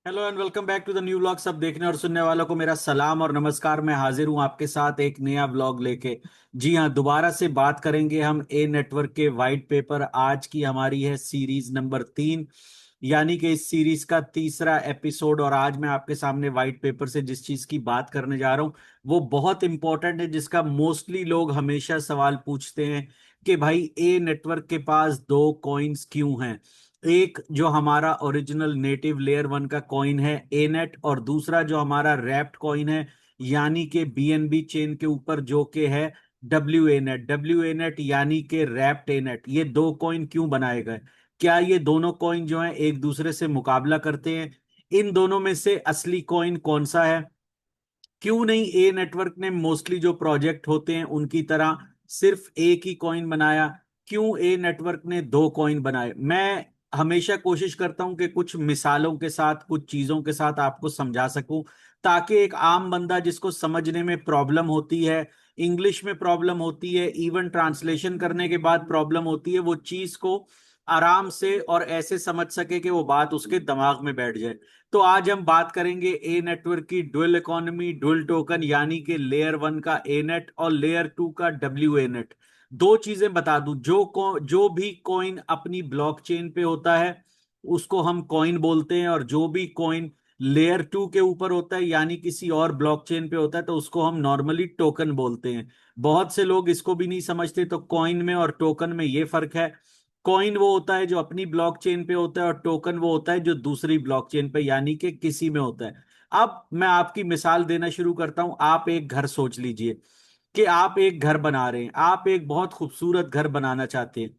Hello and welcome back to the new vlog. सब देखने और सुनने वालों को मेरा सलाम और नमस्कार। मैं हाजिर हूं आपके साथ एक नया व्लॉग लेके। जी हां, दोबारा से बात करेंगे हम ए नेटवर्क के वाइट पेपर। आज की हमारी है सीरीज नंबर 3, यानी कि इस सीरीज का तीसरा एपिसोड। और आज मैं आपके सामने वाइट पेपर से जिस चीज की बात करने जा रहा हूं वो बहुत इंपॉर्टेंट है, जिसका मोस्टली लोग हमेशा सवाल पूछते हैं कि भाई ए नेटवर्क के पास दो कॉइन्स क्यों हैं। एक जो हमारा ओरिजिनल नेटिव लेयर वन का कॉइन है ए नेट, और दूसरा जो हमारा रैप्ट कॉइन है यानी कि बीएनबी चेन के ऊपर जो के है W A net. W A net यानी कि रैप्ट ए नेट। ये दो कॉइन क्यों बनाए गए? क्या ये दोनों कॉइन जो हैं एक दूसरे से मुकाबला करते हैं? इन दोनों में से असली कॉइन कौन सा है? क्यों नहीं ए नेटवर्क ने मोस्टली जो प्रोजेक्ट होते हैं उनकी तरह सिर्फ एक ही कॉइन बनाया? क्यों ए नेटवर्क ने दो कॉइन बनाए? मैं हमेशा कोशिश करता हूं कि कुछ मिसालों के साथ, कुछ चीजों के साथ आपको समझा सकूं, ताकि एक आम बंदा जिसको समझने में प्रॉब्लम होती है, इंग्लिश में प्रॉब्लम होती है, इवन ट्रांसलेशन करने के बाद प्रॉब्लम होती है, वो चीज को आराम से और ऐसे समझ सके कि वो बात उसके दिमाग में बैठ जाए। तो आज हम बात करेंगे ए नेटवर्क की डुअल इकोनॉमी, डुअल टोकन, यानी कि लेयर वन का ए नेट और लेयर टू का डब्ल्यू ए नेट। दो चीजें बता दूं, जो भी कॉइन अपनी ब्लॉकचेन पे होता है उसको हम कॉइन बोलते हैं, और जो भी कॉइन लेयर टू के ऊपर होता है यानी किसी और ब्लॉकचेन पे होता है तो उसको हम नॉर्मली टोकन बोलते हैं। बहुत से लोग इसको भी नहीं समझते, तो कॉइन में और टोकन में ये फर्क है। कॉइन वो होता है जो अपनी ब्लॉकचेन पे होता है, और टोकन वो होता है जो दूसरी ब्लॉकचेन पे यानी कि किसी में होता है। अब मैं आपकी मिसाल देना शुरू करता हूं। आप एक घर सोच लीजिए कि आप एक घर बना रहे हैं, आप एक बहुत खूबसूरत घर बनाना चाहते हैं।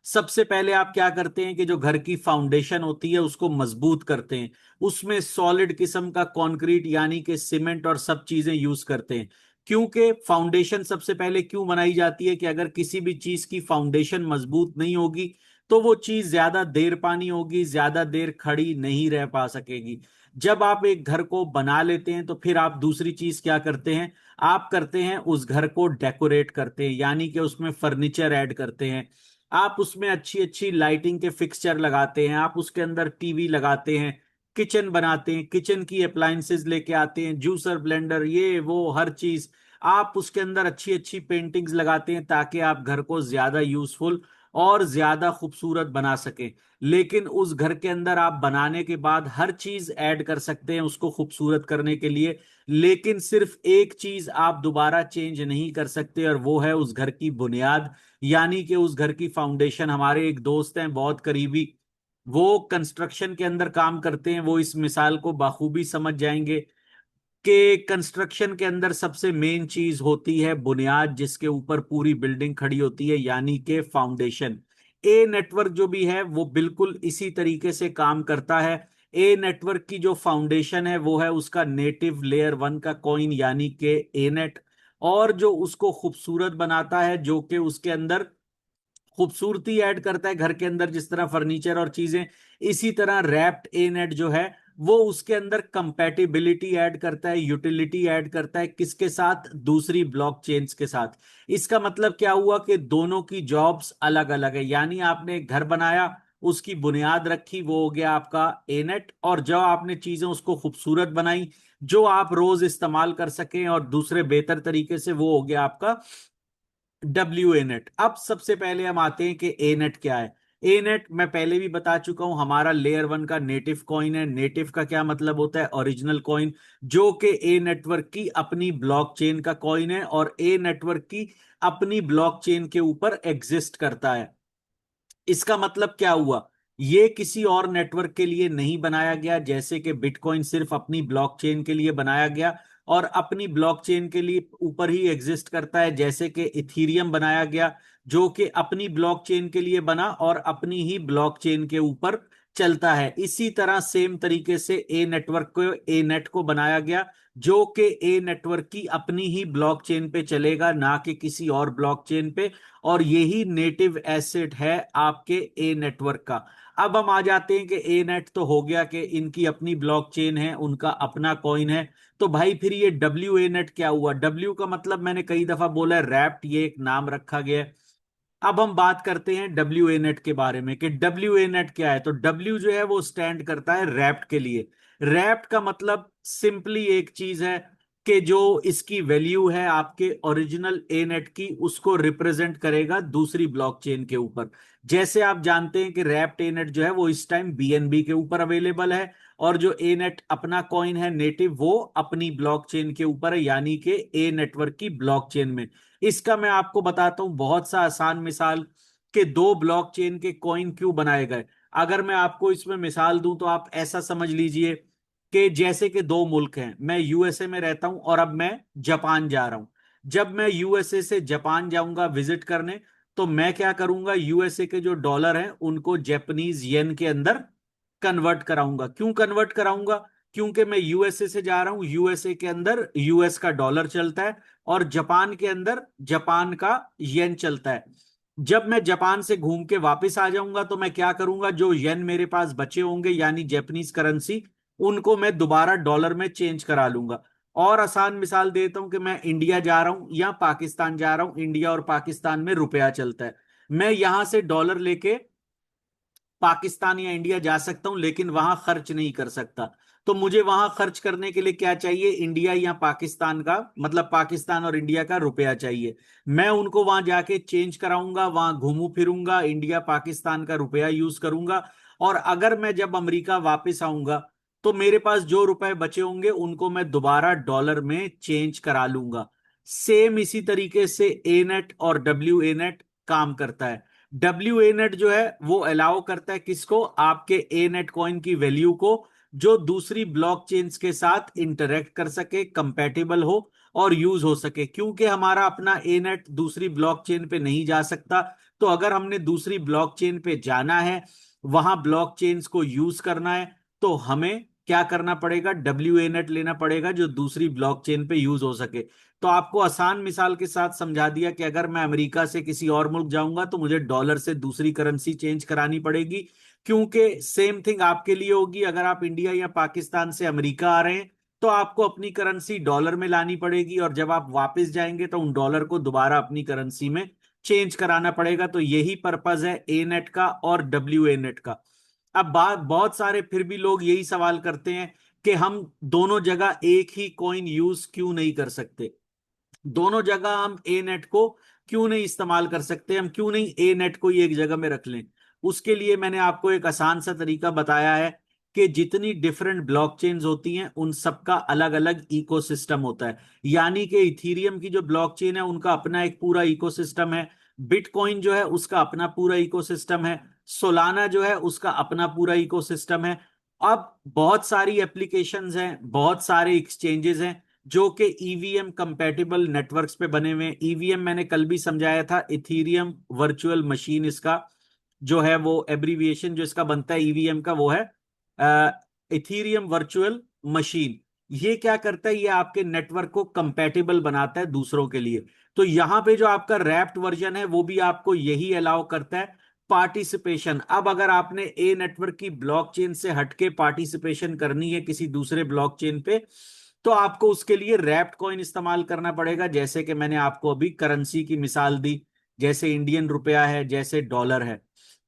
सबसे पहले आप क्या करते हैं कि जो घर की फाउंडेशन होती है उसको मजबूत करते हैं। उसमें सॉलिड किस्म का कंक्रीट यानी कि सीमेंट और सब चीजें यूज करते हैं। क्योंकि फाउंडेशन सबसे पहले क्यों बनाई जाती है कि अगर किसी भी चीज की फाउंडेशन मजबूत नहीं होगी तो वो चीज ज्यादा देर पानी होगी, ज्यादा देर खड़ी नहीं रह पा सकेगी। जब आप एक घर को बना लेते हैं तो फिर आप दूसरी चीज क्या करते हैं? आप करते हैं उस घर को डेकोरेट करते हैं, यानी कि उसमें फर्नीचर ऐड करते हैं। आप उसमें अच्छी अच्छी लाइटिंग के फिक्सचर लगाते हैं, आप उसके अंदर टीवी लगाते हैं, किचन बनाते हैं, किचन की अप्लायंसेस लेके आते हैं, जूसर ब्लेंडर, ये वो हर चीज। आप उसके अंदर अच्छी अच्छी पेंटिंग्स लगाते हैं ताकि आप घर को ज्यादा यूजफुल और ज्यादा खूबसूरत बना सकें। लेकिन उस घर के अंदर आप बनाने के बाद हर चीज ऐड कर सकते हैं उसको खूबसूरत करने के लिए, लेकिन सिर्फ एक चीज आप दोबारा चेंज नहीं कर सकते, और वो है उस घर की बुनियाद, यानी कि उस घर की फाउंडेशन। हमारे एक दोस्त हैं बहुत करीबी, वो कंस्ट्रक्शन के अंदर काम करते हैं, वो इस मिसाल को बाखूबी समझ जाएंगे कि कंस्ट्रक्शन के अंदर सबसे मेन चीज होती है बुनियाद, जिसके ऊपर पूरी बिल्डिंग खड़ी होती है, यानी कि फाउंडेशन। ए नेटवर्क जो भी है वो बिल्कुल इसी तरीके से काम करता है। ए नेटवर्क की जो फाउंडेशन है वो है उसका नेटिव लेयर वन का कॉइन यानी कि ए नेट। और जो उसको खूबसूरत बनाता है, जो कि उसके अंदर खूबसूरती ऐड करता है घर के अंदर, जिस तरह फर्नीचर और चीजें, इसी तरह रैप्ट ए नेट जो है वो उसके अंदर कंपैटिबिलिटी ऐड करता है, यूटिलिटी ऐड करता है। किसके साथ? दूसरी ब्लॉकचेन्स के साथ। इसका मतलब क्या हुआ कि दोनों की जॉब्स अलग अलग है। यानी आपने एक घर बनाया, उसकी बुनियाद रखी, वो हो गया आपका ए नेट, और जो आपने चीजें उसको खूबसूरत बनाई जो आप रोज इस्तेमाल कर सकें और दूसरे बेहतर तरीके से, वो हो गया आपका डब्ल्यू ए नेट। अब सबसे पहले हम आते हैं कि ए नेट क्या है। ए नेट मैं पहले भी बता चुका हूं, हमारा लेयर वन का नेटिव कॉइन है। नेटिव का क्या मतलब होता है? ओरिजिनल कॉइन, जो कि ए नेटवर्क की अपनी ब्लॉकचेन का कॉइन है और ए नेटवर्क की अपनी ब्लॉकचेन के ऊपर एग्जिस्ट करता है। इसका मतलब क्या हुआ? ये किसी और नेटवर्क के लिए नहीं बनाया गया, जैसे कि बिटकॉइन सिर्फ अपनी ब्लॉकचेन के लिए बनाया गया और अपनी ब्लॉकचेन के लिए ऊपर ही एग्जिस्ट करता है, जैसे कि इथीरियम बनाया गया जो कि अपनी ब्लॉकचेन के लिए बना और अपनी ही ब्लॉकचेन के ऊपर चलता है। इसी तरह सेम तरीके से ए नेटवर्क को, ए नेट को बनाया गया जो कि ए नेटवर्क की अपनी ही ब्लॉकचेन पे चलेगा, ना कि किसी और ब्लॉकचेन पे। और यही नेटिव एसेट है आपके ए नेटवर्क का। अब हम आ जाते हैं कि ए नेट तो हो गया कि इनकी अपनी ब्लॉकचेन है, उनका अपना कॉइन है। तो भाई फिर ये डब्ल्यू ए नेट क्या हुआ? डब्ल्यू का मतलब मैंने कई दफा बोला है, रैप्ट, ये एक नाम रखा गया है। अब हम बात करते हैं डब्ल्यू ए नेट के बारे में कि डब्ल्यू ए नेट क्या है। तो डब्ल्यू जो है वो स्टैंड करता है रैप्ट के लिए। रैप्ट का मतलब सिंपली एक चीज है कि जो इसकी वैल्यू है आपके ओरिजिनल ए नेट की, उसको रिप्रेजेंट करेगा दूसरी ब्लॉकचेन के ऊपर। जैसे आप जानते हैं कि रैप्ट ए नेट जो है वो इस टाइम बीएनबी के ऊपर अवेलेबल है, और जो ए नेट अपना कॉइन है नेटिव, वो अपनी ब्लॉकचेन के ऊपर है, यानी कि ए नेटवर्क की ब्लॉकचेन में। इसका मैं आपको बताता हूं बहुत सा आसान मिसाल कि दो ब्लॉकचेन के कॉइन क्यों बनाए गए। अगर मैं आपको इसमें मिसाल दूं तो आप ऐसा समझ लीजिए कि जैसे कि दो मुल्क हैं, मैं यूएसए में रहता हूं और अब मैं जापान जा रहा हूं। जब मैं यूएसए से जापान जाऊंगा विजिट करने, तो मैं क्या करूंगा, यूएसए के जो डॉलर हैं उनको जापानीज येन के अंदर कन्वर्ट कराऊंगा। क्यों कन्वर्ट कराऊंगा? क्योंकि मैं यूएसए से जा रहा हूं, यूएसए के अंदर यूएस का डॉलर चलता है और जापान के अंदर जापान का येन चलता है। जब मैं जापान से घूम के वापस आ जाऊंगा तो मैं क्या करूंगा, जो येन मेरे पास बचे होंगे यानी जापानीज करेंसी, उनको मैं दोबारा डॉलर में चेंज करा लूंगा। और आसान मिसाल देता हूं कि मैं इंडिया जा रहा हूं या पाकिस्तान जा रहा हूं, इंडिया और पाकिस्तान में रुपया चलता है। मैं यहां से डॉलर लेके पाकिस्तान या इंडिया जा सकता हूं, लेकिन वहां खर्च नहीं कर सकता। तो मुझे वहां खर्च करने के लिए क्या चाहिए, इंडिया या पाकिस्तान का, मतलब पाकिस्तान और इंडिया का रुपया चाहिए। मैं उनको वहां जाके चेंज कराऊंगा, वहां घूमू फिरूंगा, इंडिया पाकिस्तान का रुपया यूज करूंगा। और अगर मैं जब अमेरिका वापस आऊंगा तो मेरे पास जो रुपए बचे होंगे उनको मैं दोबारा डॉलर में चेंज करा लूंगा। सेम इसी तरीके से ए नेट और डब्ल्यू ए नेट काम करता है। डब्ल्यू ए नेट जो है वो अलाउ करता है किसको, आपके ए नेट कॉइन की वैल्यू को जो दूसरी ब्लॉकचेन्स के साथ इंटरेक्ट कर सके, कंपैटिबल हो और यूज हो सके। क्योंकि हमारा अपना ए नेट दूसरी ब्लॉकचेन पे नहीं जा सकता, तो अगर हमने दूसरी ब्लॉकचेन पे जाना है, वहां ब्लॉकचेन्स को यूज करना है, तो हमें क्या करना पड़ेगा, डब्ल्यू ए नेट लेना पड़ेगा जो दूसरी ब्लॉकचेन पे यूज हो सके। तो आपको आसान मिसाल के साथ समझा दिया कि अगर मैं अमेरिका से किसी और मुल्क जाऊंगा तो मुझे डॉलर से दूसरी करेंसी चेंज करानी पड़ेगी। क्योंकि सेम थिंग आपके लिए होगी, अगर आप इंडिया या पाकिस्तान से अमेरिका आ रहे हैं तो आपको अपनी करेंसी डॉलर में लानी पड़ेगी, और जब आप वापस जाएंगे तो उन डॉलर को दोबारा अपनी करेंसी में चेंज कराना पड़ेगा। तो यही पर्पज है ए नेट का और डब्ल्यू ए नेट का। अब बात, बहुत सारे फिर भी लोग यही सवाल करते हैं कि हम दोनों जगह एक ही कॉइन यूज क्यों नहीं कर सकते, दोनों जगह हम ए नेट को क्यों नहीं इस्तेमाल कर सकते, हम क्यों नहीं ए नेट को ही एक जगह में रख लें। उसके लिए मैंने आपको एक आसान सा तरीका बताया है कि जितनी डिफरेंट ब्लॉकचेन्स होती हैं उन सबका अलग अलग इकोसिस्टम होता है। यानी कि इथीरियम की जो ब्लॉकचेन है उनका अपना एक पूरा इकोसिस्टम है, बिटकॉइन जो है उसका अपना पूरा इकोसिस्टम है, सोलाना जो है उसका अपना पूरा इकोसिस्टम है। अब बहुत सारी एप्लीकेशंस हैं, बहुत सारे एक्सचेंजेस हैं जो कि ईवीएम कंपैटिबल नेटवर्क्स पे बने हुए हैं। ईवीएम मैंने कल भी समझाया था, इथीरियम वर्चुअल मशीन, इसका जो है वो एब्रीविएशन जो इसका बनता है ईवीएम का, वो है इथीरियम वर्चुअल मशीन। ये क्या करता है, ये आपके नेटवर्क को कंपैटिबल बनाता है दूसरों के लिए। तो यहां पे जो आपका रैप्ट वर्जन है वो भी आपको यही अलाउ करता है पार्टिसिपेशन। अब अगर आपने ए नेटवर्क की ब्लॉकचेन से हटके पार्टिसिपेशन करनी है किसी दूसरे ब्लॉकचेन पे, तो आपको उसके लिए रैप्ट कॉइन इस्तेमाल करना पड़ेगा। जैसे कि मैंने आपको अभी करेंसी की मिसाल दी, जैसे इंडियन रुपया है, जैसे डॉलर है।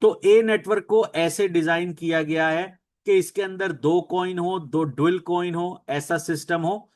तो ए नेटवर्क को ऐसे डिजाइन किया गया है कि इसके अंदर दो कॉइन हो, दो डुअल कॉइन हो, ऐसा सिस्टम हो।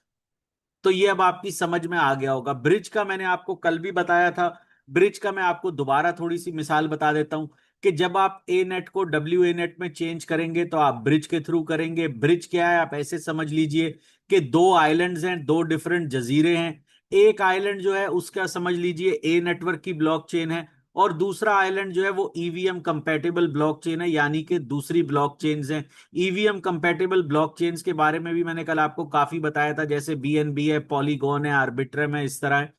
तो ये अब आपकी समझ में आ गया होगा। ब्रिज का मैंने आपको कल भी बताया था, ब्रिज का मैं आपको दोबारा थोड़ी सी मिसाल बता देता हूं कि जब आप ए नेट को डब्ल्यू ए नेट में चेंज करेंगे तो आप ब्रिज के थ्रू करेंगे। ब्रिज क्या है, आप ऐसे समझ लीजिए कि दो आइलैंड्स हैं, दो डिफरेंट जजीरे हैं। एक आइलैंड जो है उसका समझ लीजिए ए नेटवर्क की ब्लॉकचेन है, और दूसरा आइलैंड जो है वो ईवीएम कंपैटिबल ब्लॉकचेन है, यानी कि दूसरी ब्लॉकचेन्स हैं। ईवीएम कंपैटिबल ब्लॉकचेन्स के बारे में भी मैंने कल आपको काफी बताया था, जैसे बीएनबी है, पॉलीगॉन है, आर्बिट्रम है, इस तरह है।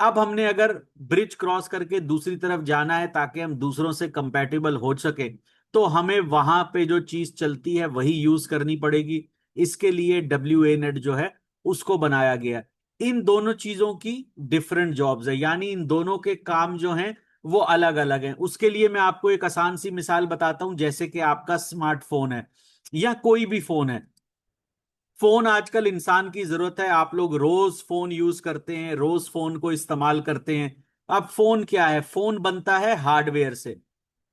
अब हमने अगर ब्रिज क्रॉस करके दूसरी तरफ जाना है ताकि हम दूसरों से कंपैटिबल हो सके, तो हमें वहां पे जो चीज चलती है वही यूज करनी पड़ेगी। इसके लिए डब्ल्यू ए नेट जो है उसको बनाया गया है। इन दोनों चीजों की डिफरेंट जॉब्स है, यानी इन दोनों के काम जो हैं वो अलग अलग हैं। उसके लिए मैं आपको एक आसान सी मिसाल बताता हूं, जैसे कि आपका स्मार्टफोन है या कोई भी फोन है। फोन आजकल इंसान की जरूरत है, आप लोग रोज फोन यूज करते हैं, रोज फोन को इस्तेमाल करते हैं। अब फोन क्या है? फोन बनता है हार्डवेयर से,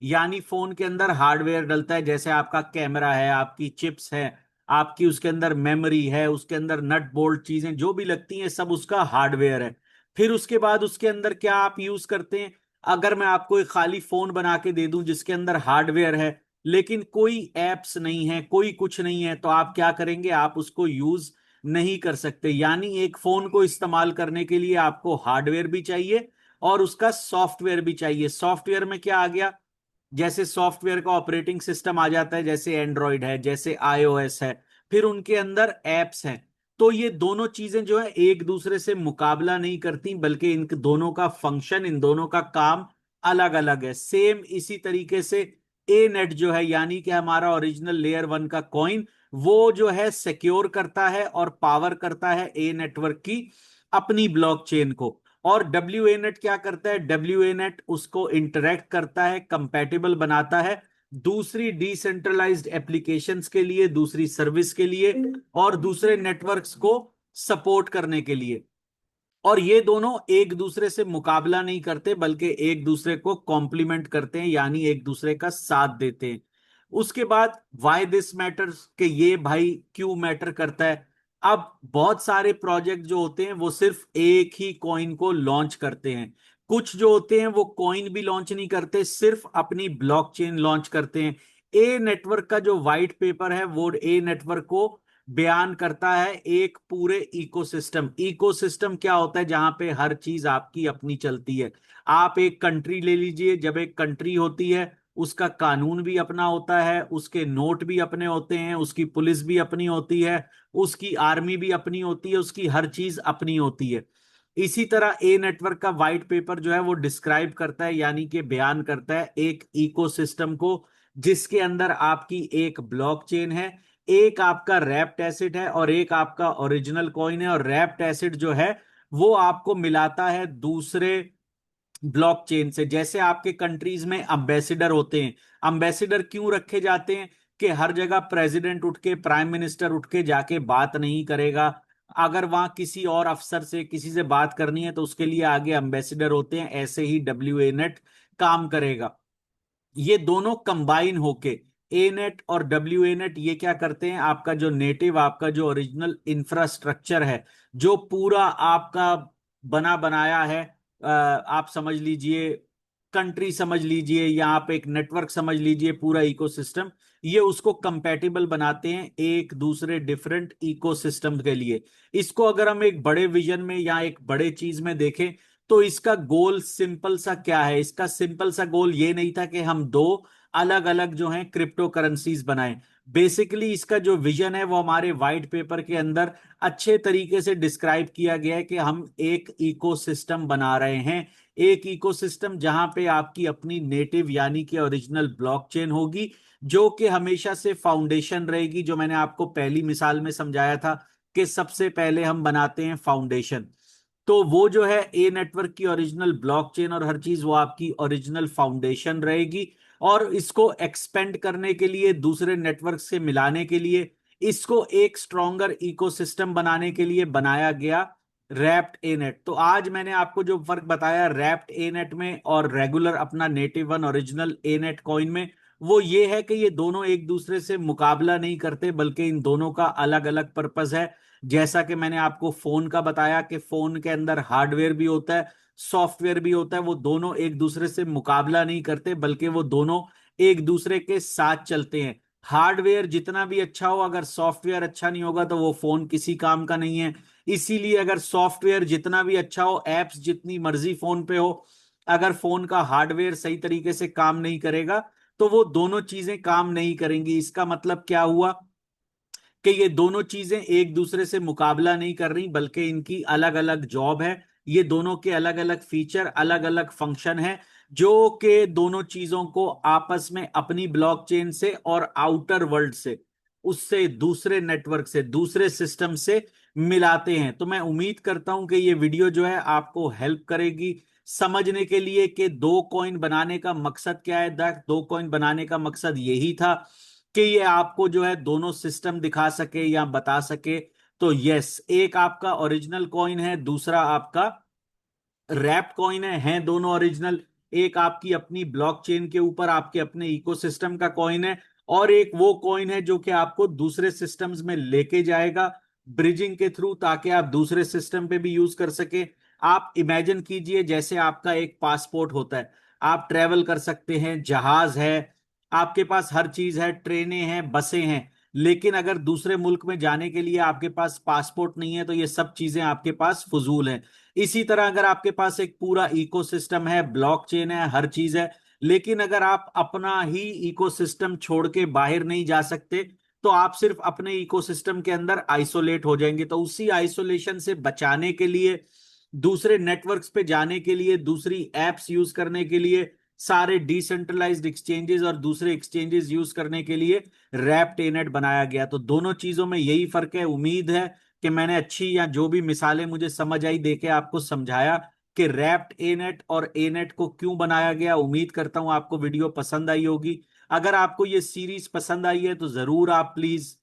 यानी फोन के अंदर हार्डवेयर डलता है, जैसे आपका कैमरा है, आपकी चिप्स है, आपकी उसके अंदर मेमोरी है, उसके अंदर नट बोल्ट चीजें जो भी लगती हैं सब उसका हार्डवेयर है। फिर उसके बाद उसके अंदर क्या आप यूज करते हैं? अगर मैं आपको एक खाली फोन बना के दे दूं जिसके अंदर हार्डवेयर है लेकिन कोई एप्स नहीं है, कोई कुछ नहीं है, तो आप क्या करेंगे? आप उसको यूज नहीं कर सकते। यानी एक फोन को इस्तेमाल करने के लिए आपको हार्डवेयर भी चाहिए और उसका सॉफ्टवेयर भी चाहिए। सॉफ्टवेयर में क्या आ गया? जैसे सॉफ्टवेयर का ऑपरेटिंग सिस्टम आ जाता है, जैसे एंड्रॉयड है, जैसे आईओएस है, फिर उनके अंदर एप्स हैं। तो ये दोनों चीजें जो है एक दूसरे से मुकाबला नहीं करती, बल्कि इन दोनों का फंक्शन, इन दोनों का काम अलग अलग है। सेम इसी तरीके से ए नेट जो है, यानी कि हमारा ओरिजिनल लेयर वन का कॉइन, वो जो है सिक्योर करता है और पावर करता है ए नेटवर्क की अपनी ब्लॉकचेन को। और डब्ल्यू ए नेट क्या करता है? डब्ल्यू ए नेट उसको इंटरेक्ट करता है, कंपैटिबल बनाता है दूसरी डिसेंट्रलाइज्ड एप्लीकेशंस के लिए, दूसरी सर्विस के लिए और दूसरे नेटवर्क्स को सपोर्ट करने के लिए। और ये दोनों एक दूसरे से मुकाबला नहीं करते बल्कि एक दूसरे को कॉम्प्लीमेंट करते हैं, यानी एक दूसरे का साथ देते हैं। उसके बाद वाई दिस मैटर्स, के ये भाई क्यों मैटर करता है? अब बहुत सारे प्रोजेक्ट जो होते हैं वो सिर्फ एक ही कॉइन को लॉन्च करते हैं। कुछ जो होते हैं वो कॉइन भी लॉन्च नहीं करते, सिर्फ अपनी ब्लॉकचेन लॉन्च करते हैं। ए नेटवर्क का जो व्हाइट पेपर है वो ए नेटवर्क को बयान करता है एक पूरे इकोसिस्टम। इकोसिस्टम क्या होता है? जहां पे हर चीज आपकी अपनी चलती है। आप एक कंट्री ले लीजिए, जब एक कंट्री होती है उसका कानून भी अपना होता है, उसके नोट भी अपने होते हैं, उसकी पुलिस भी अपनी होती है, उसकी आर्मी भी अपनी होती है, उसकी हर चीज अपनी होती है। इसी तरह ए नेटवर्क का व्हाइट पेपर जो है वो डिस्क्राइब करता है, यानी कि बयान करता है एक इकोसिस्टम को, जिसके अंदर आपकी एक ब्लॉकचेन है, एक आपका रैप्ट एसिड है और एक आपका ओरिजिनल कॉइन है। और रैप्ट एसिड जो है वो आपको मिलाता है दूसरे ब्लॉकचेन से। जैसे आपके कंट्रीज में अम्बेसिडर होते हैं। अम्बेसिडर क्यों रखे जाते हैं? कि हर जगह प्रेसिडेंट उठ के, प्राइम मिनिस्टर उठ के जाके बात नहीं करेगा। अगर वहां किसी और अफसर से, किसी से बात करनी है तो उसके लिए आगे अम्बेसिडर होते हैं। ऐसे ही डब्ल्यू ए नेट काम करेगा। ये दोनों कंबाइन होके, ए नेट और डब्ल्यू ए नेट, ये क्या करते हैं? आपका जो नेटिव, आपका जो ओरिजिनल इंफ्रास्ट्रक्चर है, जो पूरा आपका बना बनाया है, आप समझ लीजिए कंट्री, समझ लीजिए या आप एक नेटवर्क समझ लीजिए, पूरा इकोसिस्टम, ये उसको कंपैटिबल बनाते हैं एक दूसरे डिफरेंट इकोसिस्टम के लिए। इसको अगर हम एक बड़े विजन में या एक बड़े चीज में देखें तो इसका गोल सिंपल सा क्या है? इसका सिंपल सा गोल ये नहीं था कि हम दो अलग अलग जो हैं क्रिप्टो करेंसीज बनाएं। बेसिकली इसका जो विजन है वो हमारे वाइट पेपर के अंदर अच्छे तरीके से डिस्क्राइब किया गया है कि हम एक इकोसिस्टम बना रहे हैं। एक इकोसिस्टम जहां पे आपकी अपनी नेटिव यानी कि ओरिजिनल ब्लॉकचेन होगी, जो कि हमेशा से फाउंडेशन रहेगी। जो मैंने आपको पहली मिसाल में समझाया था कि सबसे पहले हम बनाते हैं फाउंडेशन, तो वो जो है ए नेटवर्क की ओरिजिनल ब्लॉकचेन और हर चीज वो आपकी ओरिजिनल फाउंडेशन रहेगी। और इसको एक्सपेंड करने के लिए, दूसरे नेटवर्क से मिलाने के लिए, इसको एक स्ट्रॉन्गर इकोसिस्टम बनाने के लिए बनाया गया रैप्ट ए नेट। तो आज मैंने आपको जो फर्क बताया रैप्ट ए नेट में और रेगुलर अपना नेटिव वन ओरिजिनल ए नेट कॉइन में, वो ये है कि ये दोनों एक दूसरे से मुकाबला नहीं करते बल्कि इन दोनों का अलग अलग पर्पस है। जैसा कि मैंने आपको फोन का बताया कि फोन के अंदर हार्डवेयर भी होता है, सॉफ्टवेयर भी होता है, वो दोनों एक दूसरे से मुकाबला नहीं करते बल्कि वो दोनों एक दूसरे के साथ चलते हैं। हार्डवेयर जितना भी अच्छा हो, अगर सॉफ्टवेयर अच्छा नहीं होगा तो वो फोन किसी काम का नहीं है। इसीलिए अगर सॉफ्टवेयर जितना भी अच्छा हो, एप्स जितनी मर्जी फोन पे हो, अगर फोन का हार्डवेयर सही तरीके से काम नहीं करेगा तो वो दोनों चीजें काम नहीं करेंगी। इसका मतलब क्या हुआ? कि ये दोनों चीजें एक दूसरे से मुकाबला नहीं कर रही बल्कि इनकी अलग अलग जॉब है। ये दोनों के अलग अलग फीचर, अलग अलग फंक्शन है, जो कि दोनों चीजों को आपस में अपनी ब्लॉकचेन से और आउटर वर्ल्ड से, उससे दूसरे नेटवर्क से, दूसरे सिस्टम से मिलाते हैं। तो मैं उम्मीद करता हूं कि ये वीडियो जो है आपको हेल्प करेगी समझने के लिए कि दो कॉइन बनाने का मकसद क्या है। दो कॉइन बनाने का मकसद यही था कि ये आपको जो है दोनों सिस्टम दिखा सके या बता सके। तो यस, एक आपका ओरिजिनल कॉइन है, दूसरा आपका रैप्ट कॉइन हैं दोनों ओरिजिनल। एक आपकी अपनी ब्लॉकचेन के ऊपर आपके अपने इकोसिस्टम का कॉइन है, और एक वो कॉइन है जो कि आपको दूसरे सिस्टम्स में लेके जाएगा ब्रिजिंग के थ्रू, ताकि आप दूसरे सिस्टम पे भी यूज कर सके। आप इमेजिन कीजिए जैसे आपका एक पासपोर्ट होता है, आप ट्रेवल कर सकते हैं, जहाज है, आपके पास हर चीज है, ट्रेनें हैं, बसें हैं, लेकिन अगर दूसरे मुल्क में जाने के लिए आपके पास पासपोर्ट नहीं है तो ये सब चीजें आपके पास फजूल हैं। इसी तरह अगर आपके पास एक पूरा इकोसिस्टम है, ब्लॉकचेन है, हर चीज है, लेकिन अगर आप अपना ही इकोसिस्टम छोड़ के बाहर नहीं जा सकते तो आप सिर्फ अपने इकोसिस्टम के अंदर आइसोलेट हो जाएंगे। तो उसी आइसोलेशन से बचाने के लिए, दूसरे नेटवर्क्स पे जाने के लिए, दूसरी एप्स यूज करने के लिए, सारे डिसेंट्रलाइज्ड एक्सचेंजेस और दूसरे एक्सचेंजेस यूज करने के लिए रैप्ट एनेट बनाया गया। तो दोनों चीजों में यही फर्क है। उम्मीद है कि मैंने अच्छी, या जो भी मिसालें मुझे समझ आई देके आपको समझाया कि रैप्ट एनेट और एनेट को क्यों बनाया गया। उम्मीद करता हूं आपको वीडियो पसंद आई होगी। अगर आपको ये सीरीज पसंद आई है तो जरूर आप प्लीज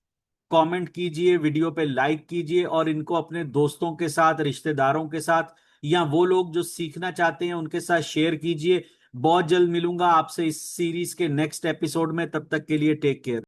कमेंट कीजिए, वीडियो पे लाइक कीजिए, और इनको अपने दोस्तों के साथ, रिश्तेदारों के साथ, या वो लोग जो सीखना चाहते हैं उनके साथ शेयर कीजिए। बहुत जल्द मिलूंगा आपसे इस सीरीज के नेक्स्ट एपिसोड में, तब तक के लिए टेक केयर।